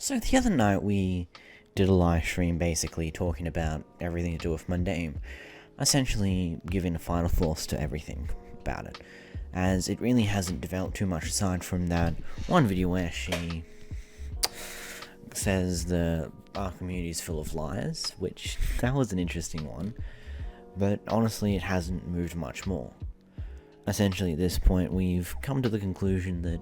So the other night we did a live stream basically talking about everything to do with Mundane, essentially giving the final thoughts to everything about it, as it really hasn't developed too much aside from that one video where she says our community is full of liars, which that was an interesting one, but honestly it hasn't moved much more. Essentially at this point we've come to the conclusion that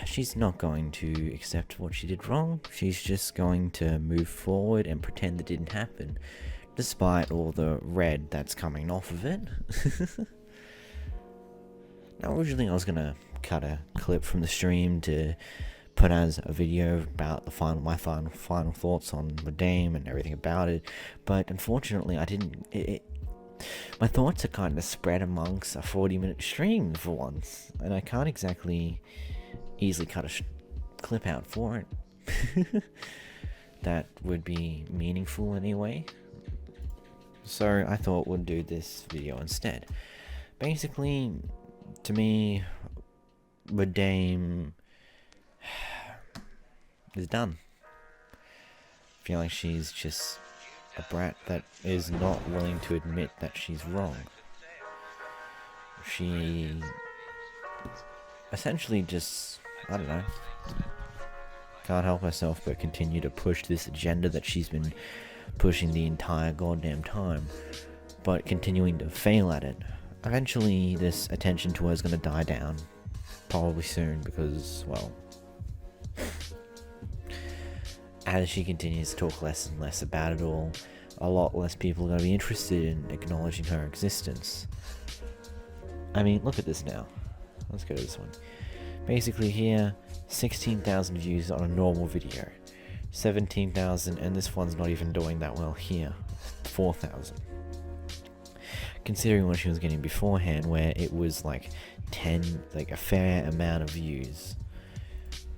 she's not going to accept what she did wrong. She's just going to move forward and pretend it didn't happen, despite all the red that's coming off of it. Now, originally I was gonna cut a clip from the stream to put as a video about my final thoughts on the game and everything about it, but unfortunately I didn't. My thoughts are kind of spread amongst a 40-minute stream for once, and I can't exactly easily cut a clip out for it that would be meaningful anyway. So I thought we'd do this video instead. Basically, to me, the dame is done. I feel like she's just a brat that is not willing to admit that she's wrong. She essentially just, I don't know, can't help herself but continue to push this agenda that she's been pushing the entire goddamn time, but continuing to fail at it. Eventually this attention to her is going to die down, probably soon, because, well, as she continues to talk less and less about it all, a lot less people are going to be interested in acknowledging her existence. I mean, look at this now. Let's go to this one. Basically here, 16,000 views on a normal video, 17,000, and this one's not even doing that well here, 4,000. Considering what she was getting beforehand, where it was like a fair amount of views,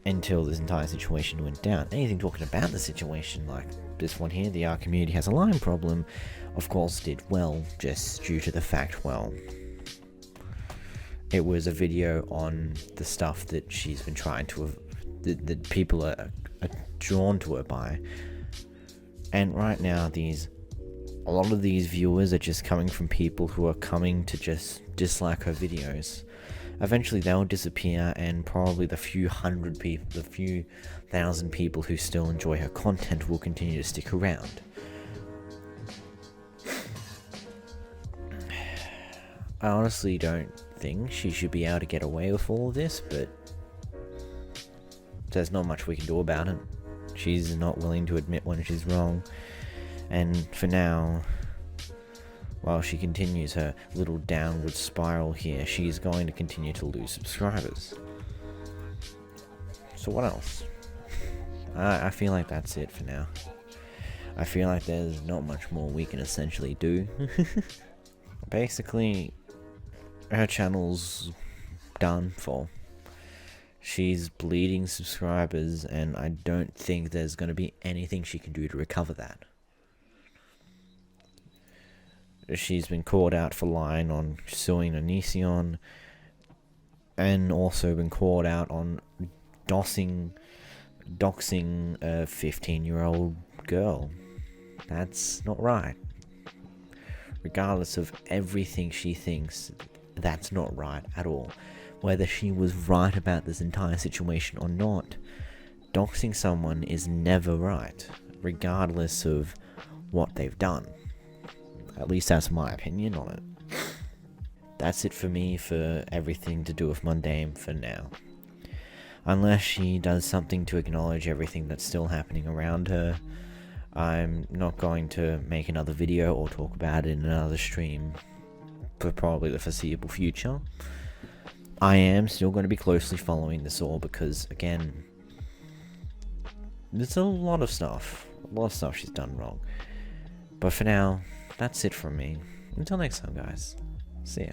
until this entire situation went down. Anything talking about the situation, like this one here, the R community has a line problem, of course did well, just due to the fact, well, it was a video on the stuff that she's been trying to, that people are drawn to her by. And right now, a lot of these viewers are just coming from people who are coming to just dislike her videos. Eventually they'll disappear, and probably the few thousand people who still enjoy her content will continue to stick around. I honestly don't think she should be able to get away with all of this, but there's not much we can do about it. She's not willing to admit when she's wrong, and for now, while she continues her little downward spiral here, she's going to continue to lose subscribers. So what else? I feel like that's it for now. I feel like there's not much more we can essentially do. Basically, her channel's done for. She's bleeding subscribers, and I don't think there's going to be anything she can do to recover that. She's been called out for lying on suing Onision, and also been called out on doxing a 15-year-old girl. That's not right. Regardless of everything she thinks, that's not right at all. Whether she was right about this entire situation or not, doxing someone is never right, regardless of what they've done. At least that's my opinion on it. That's it for me for everything to do with Mundane for now. Unless she does something to acknowledge everything that's still happening around her, I'm not going to make another video or talk about it in another stream for probably the foreseeable future. I am still going to be closely following this all because, again, there's a lot of stuff she's done wrong. But for now, that's it from me. Until next time, guys. See ya.